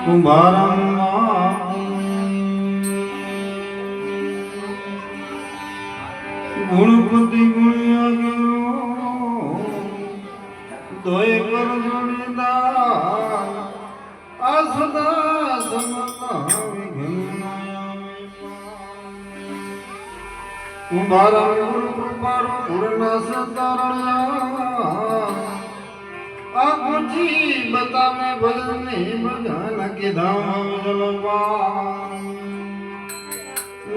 કુંભારમાં ગુણપતિ ગુણ્યા ગયો દોય કર જોડીદાર આ સદા સમતા કુંભારામ ગુરુ કૃપારો ગુણના સતારણ્યા આ પૂછી બતાવે ભજને ભજન કે ધામ જલવા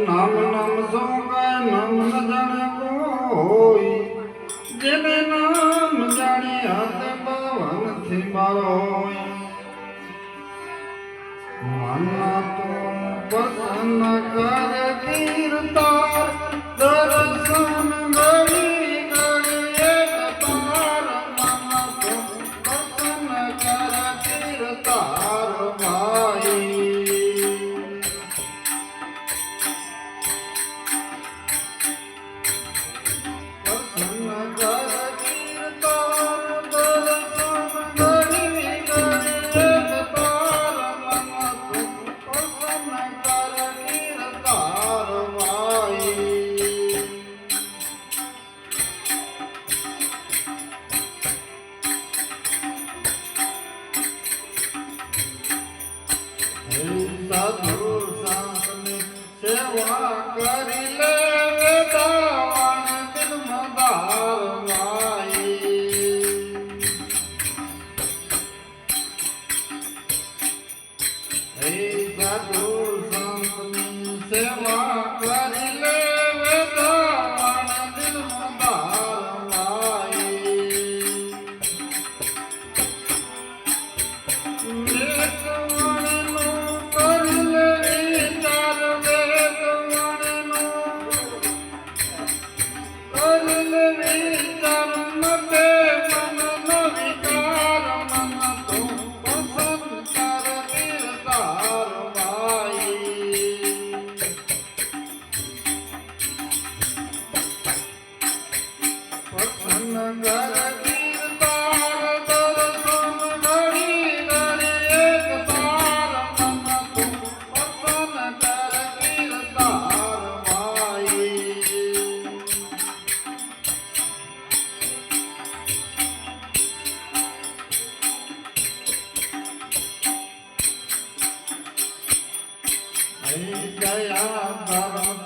નામ નામ સૌ કાય નામ ન જાણે કોઈ જેને નામ જાણે હાથે પાવન થી મારો માના તો પસંદ કર કીર્તાર દર્શન ગળી ગળી એક તાર માના તો પસંદ કર કીર્તાર ભાઈ સાધુ સંતની સેવા કરી લે વેદાવાન દિલમદાર ભાઈ સાધુ સંતની સેવા કરી લે વેદાવાન દિલમદાર ભાઈ દયા ધર્મ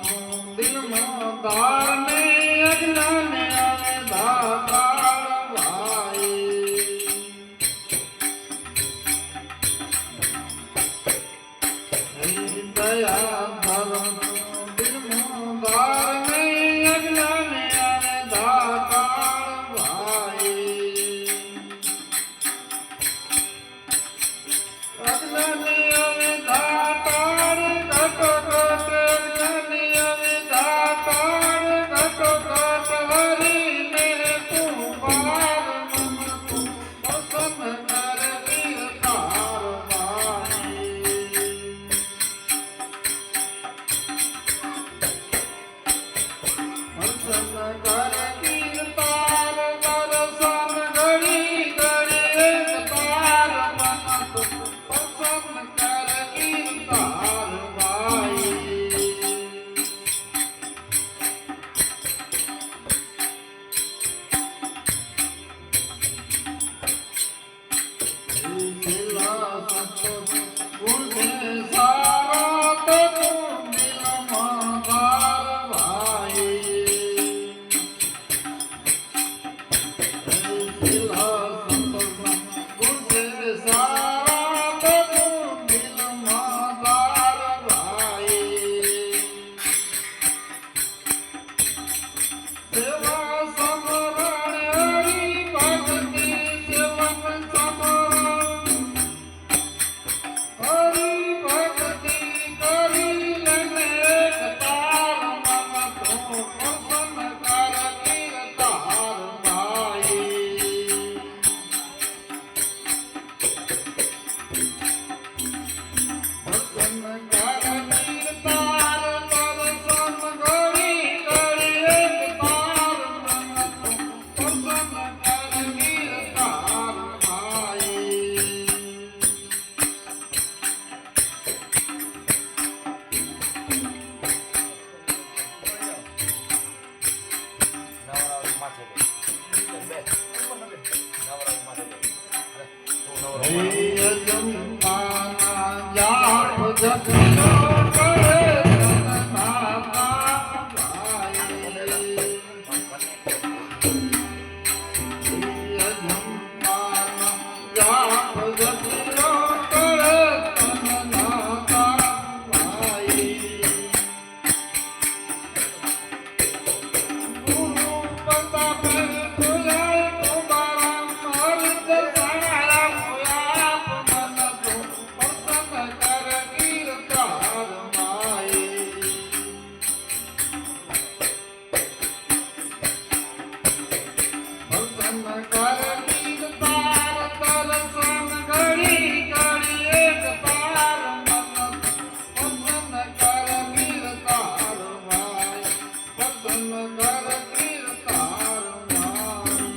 દિલમાં દાને અજ્ઞાન આવે દાતાર ભાઈ દયા ધર્મ દિલમાં દાને અજ્ઞાન આવે દાતાર ભાઈ અજ્ઞાન આવે દાતાર જંપાના જાપ જપનો કરે તનના પાપ ગાય. જંપાના જાપ જપનો કરે તનના પાપ ગાય. ગુરુ પ્રતાપે તુલાય તુમારા મર્દ સારા મુયાપ મન તો પસંદ કર ગીરધાર માય. પસંદ કર ગીરધાર દર્શન ઘડી ઘડી એક તાર મન પસંદ કર ગીરધાર માય. પસંદ કર ગીરધાર માય.